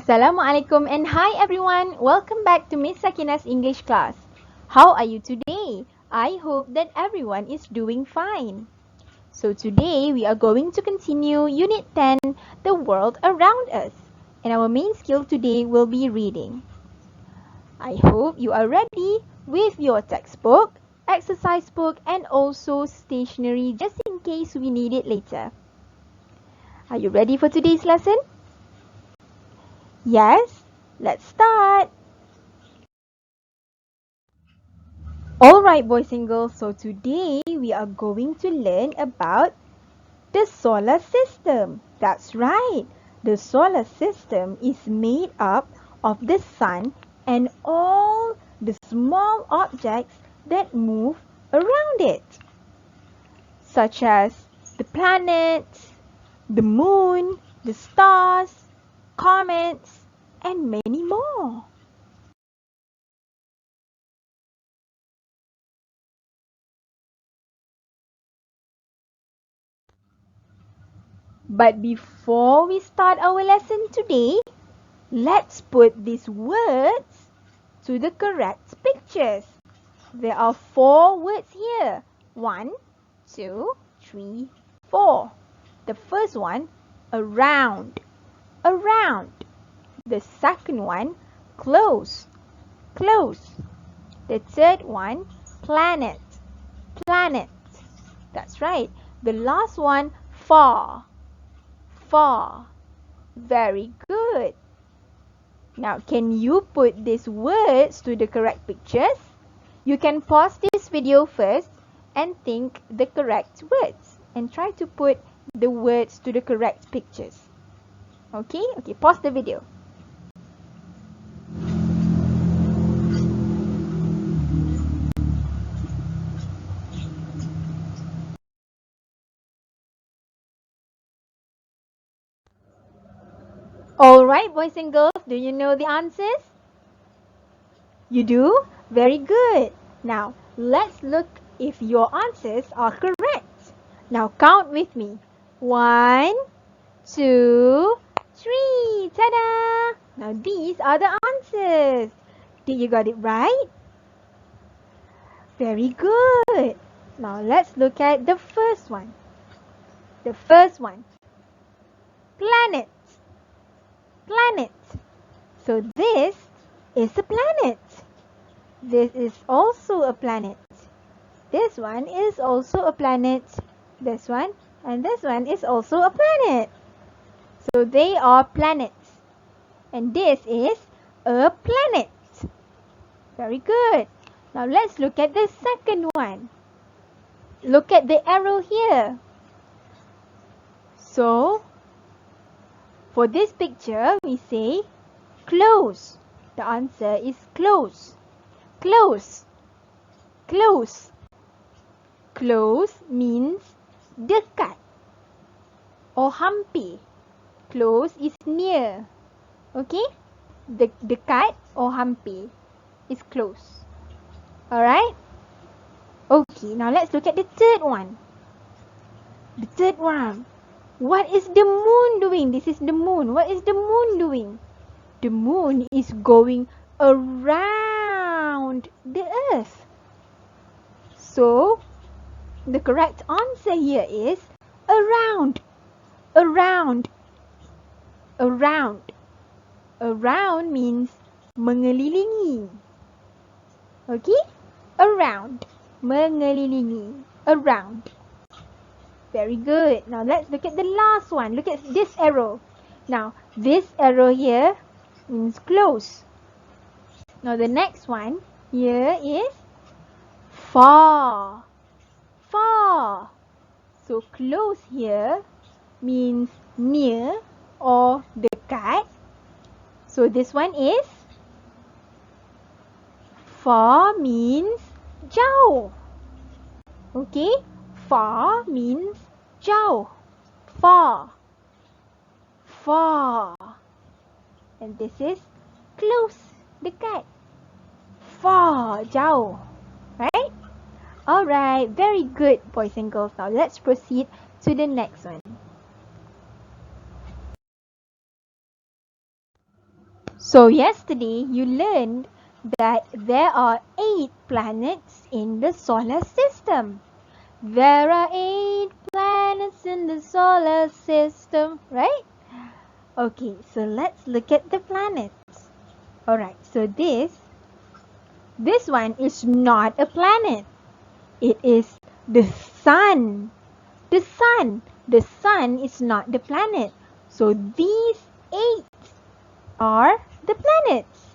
Assalamualaikum and hi everyone. Welcome back to Miss Sakina's English class. How are you today? I hope that everyone is doing fine. So today we are going to continue Unit 10, The World Around Us. And our main skill today will be reading. I hope you are ready with your textbook, exercise book and also stationery just in case we need it later. Are you ready for today's lesson? Yes? Let's start! Alright boys and girls, so today we are going to learn about the solar system. That's right, the solar system is made up of the sun and all the small objects that move around it, such as the planets, the moon, the stars, comets, and many more. But before we start our lesson today, let's put these words to the correct pictures. There are 4 words here. 1, 2, 3, 4. The first one, around. Around. The second one, close. Close. The third one, planet. Planet. That's right. The last one, far. Far. Very good. Now, can you put these words to the correct pictures? You can pause this video first and think the correct words and try to put the words to the correct pictures. Okay, pause the video. Alright, boys and girls, do you know the answers? You do? Very good. Now, let's look if your answers are correct. Now, count with me. 1, 2, 3. Ta-da! Now, these are the answers. Did you got it right? Very good. Now, let's look at the first one. The first one. Planet. Planet. So, this is a planet. This is also a planet. This one is also a planet. This one and this one is also a planet. So they are planets. And this is a planet. Very good. Now let's look at the second one. Look at the arrow here. So for this picture we say close. The answer is close. Close. Close. Close means dekat or hampir. Close is near. Okay? Dekat or hampir is close. Alright? Okay, now let's look at the third one. The third one. What is the moon doing? This is the moon. What is the moon doing? The moon is going around the earth. So, the correct answer here is around. Around. Around. Around means mengelilingi. Okay? Around. Mengelilingi. Around. Very good. Now let's look at the last one. Look at this arrow. Now, this arrow here means close. Now the next one here is far. Far. So close here means near or dekat. So this one is far means jauh. Okay? Far means jauh. Far. Far. And this is close. Dekat. Far. Jauh. Right? Alright, very good boys and girls. Now let's proceed to the next one. So yesterday you learned that there are 8 planets in the solar system. There are 8 planets in the solar system, right? Okay, so let's look at the planets. Alright, so this one is not a planet. It is the sun. The sun. The sun is not the planet. So these 8 are the planets.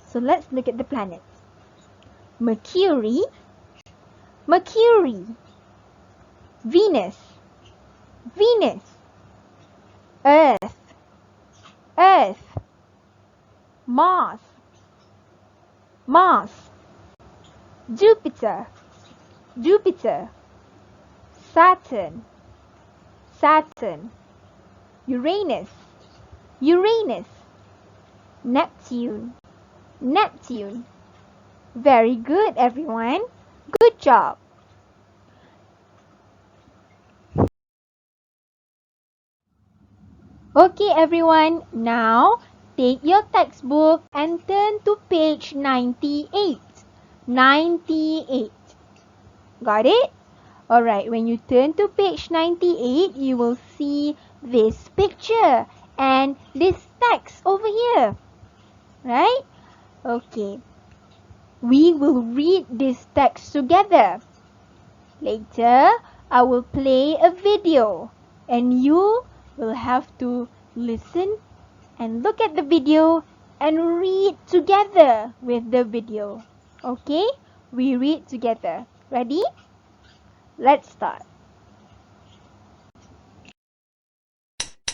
So let's look at the planets. Mercury, Mercury. Venus, Venus. Earth, Earth. Mars, Mars. Jupiter, Jupiter. Saturn, Saturn. Uranus, Uranus. Neptune, Neptune. Very good, everyone. Good job. Okay, everyone. Now, take your textbook and turn to page 98. 98. Got it? Alright, when you turn to page 98, you will see this picture and this text over here. Right? Okay. We will read this text together. Later, I will play a video and you will have to listen and look at the video and read together with the video. Okay? We read together. Ready? Let's start.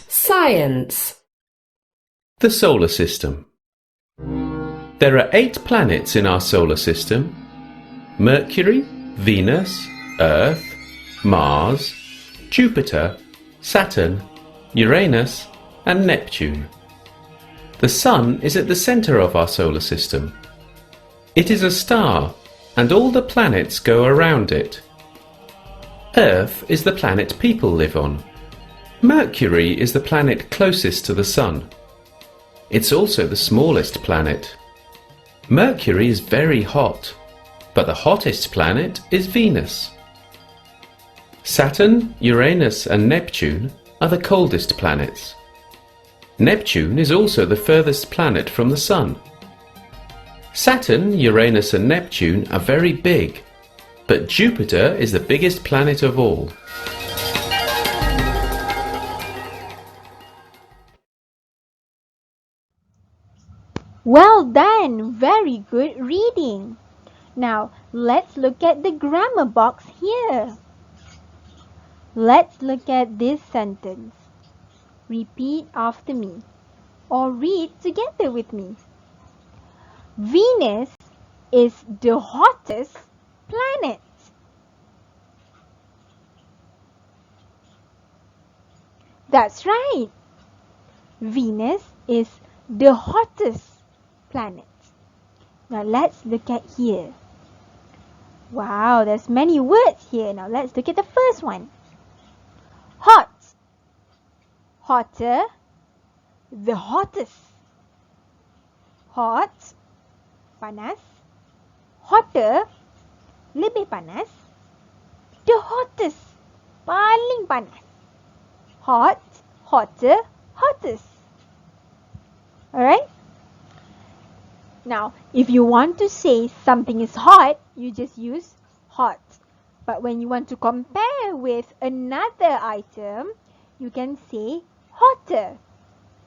Science. The solar system. There are 8 planets in our solar system: Mercury, Venus, Earth, Mars, Jupiter, Saturn, Uranus, and Neptune. The Sun is at the center of our solar system. It is a star, and all the planets go around it. Earth is the planet people live on. Mercury is the planet closest to the Sun. It's also the smallest planet. Mercury is very hot, but the hottest planet is Venus. Saturn, Uranus, and Neptune are the coldest planets. Neptune is also the furthest planet from the Sun. Saturn, Uranus, and Neptune are very big, but Jupiter is the biggest planet of all. Well done! Very good reading. Now, let's look at the grammar box here. Let's look at this sentence. Repeat after me or read together with me. Venus is the hottest planet. That's right. Venus is the hottest planet. Now let's look at here. Wow, there's many words here. Now let's look at the first one. Hot. Hotter. The hottest. Hot. Panas. Hotter. Lebih panas. The hottest. Paling panas. Hot. Hotter. Hottest. Alright? Now, if you want to say something is hot, you just use hot. But when you want to compare with another item, you can say hotter.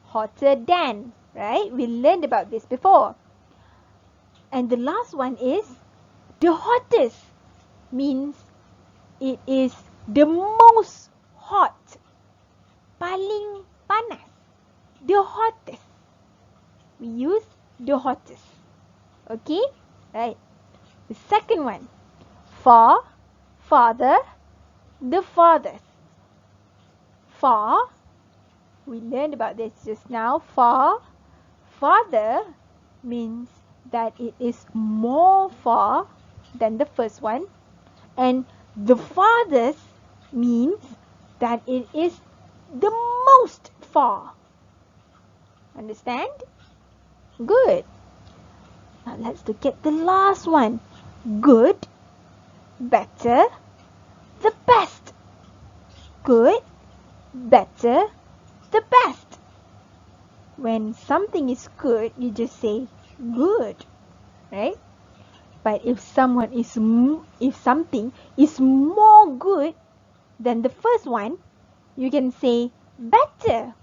Hotter than, right? We learned about this before. And the last one is the hottest. Means it is the most hot. Paling panas. The hottest. We use the hottest. Okay? Right. The second one. Far, farther, the farthest. Far, we learned about this just now. Far, farther means that it is more far than the first one. And the farthest means that it is the most far. Understand? Good. Now let's look at the last one. Good, better, the best. Good, better, the best. When something is good, you just say good, right? But if something is more good than the first one, you can say better.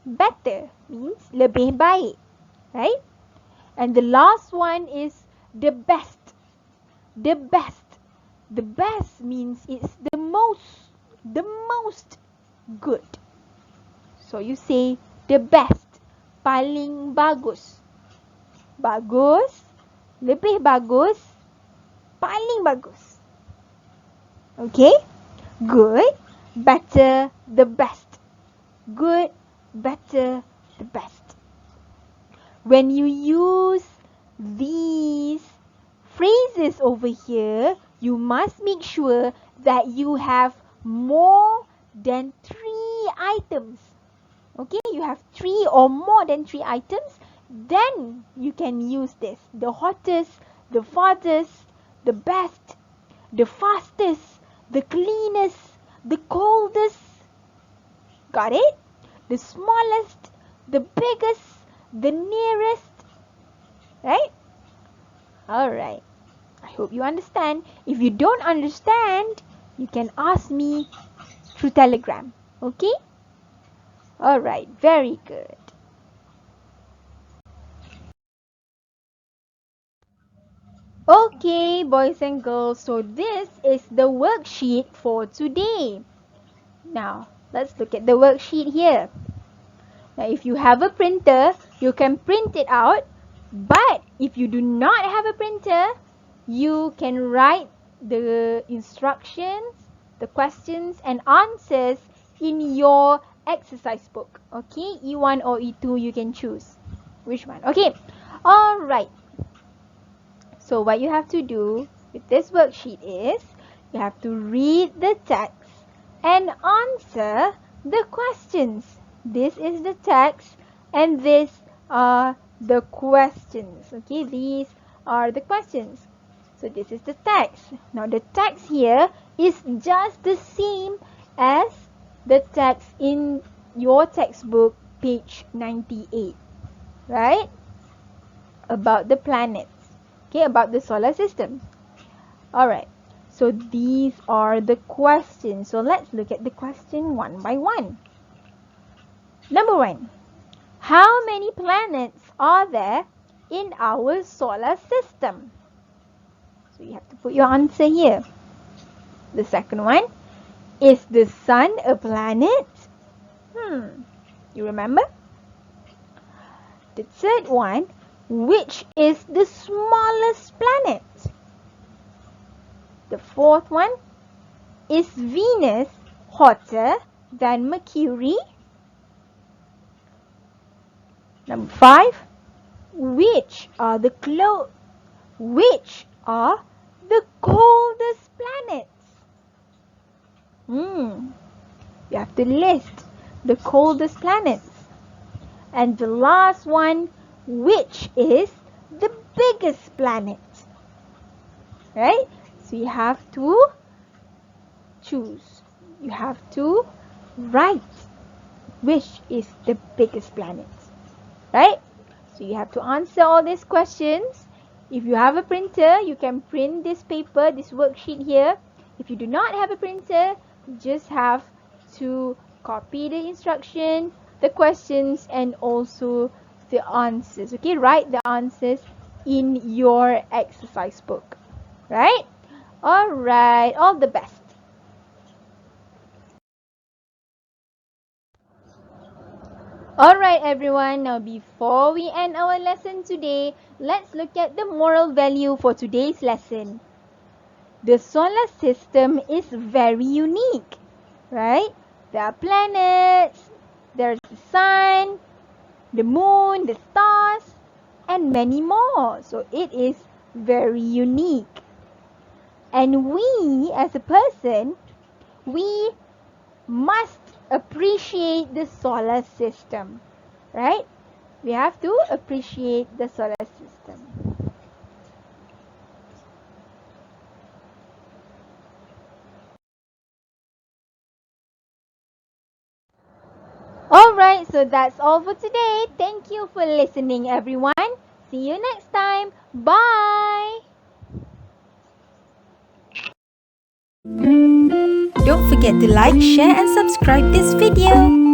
Better means lebih baik, right? And the last one is the best. The best. The best means it's the most good. So you say the best. Paling bagus. Bagus, lebih bagus, paling bagus. Okay? Good, better, the best. Good, better, the best. When you use these phrases over here, you must make sure that you have more than 3 items. Okay, you have 3 or more than 3 items, then you can use this. The hottest, the farthest, the best, the fastest, the cleanest, the coldest. Got it? The smallest, the biggest, the nearest. Right? Alright. I hope you understand. If you don't understand, you can ask me through Telegram. Okay? Alright, very good. Okay, boys and girls, so this is the worksheet for today. Now, let's look at the worksheet here. Now, if you have a printer, you can print it out. But if you do not have a printer, you can write the instructions, the questions and answers in your exercise book. Okay, E1 or E2, you can choose which one. Okay, alright. So what you have to do with this worksheet is, you have to read the text and answer the questions. This is the text and these are the questions. Okay, these are the questions. So this is the text. Now the text here is just the same as the text in your textbook, page 98, right? About the planets. Okay, about the solar system. Alright, so these are the questions. So let's look at the question one by one. Number 1. How many planets are there in our solar system? So you have to put your answer here. The second one. Is the sun a planet? You remember? The third one. Which is the smallest planet? The fourth one. Is Venus hotter than Mercury? Number 5. Which are the coldest planets? You have to list the coldest planets. And the last one, which is the biggest planet? Right? So you have to choose. You have to write which is the biggest planet. Right? So you have to answer all these questions. If you have a printer, you can print this paper, this worksheet here. If you do not have a printer, you just have to copy the instruction, the questions and also the answers. Okay, write the answers in your exercise book. Right? Alright, all the best. Alright everyone, now before we end our lesson today, let's look at the moral value for today's lesson. The solar system is very unique, right? There are planets, there's the sun, the moon, the stars, and many more. So it is very unique. And we as a person, we must appreciate the solar system, right? We have to appreciate the solar system. Alright, so that's all for today. Thank you for listening, everyone. See you next time. Bye! Don't forget to like, share and subscribe this video.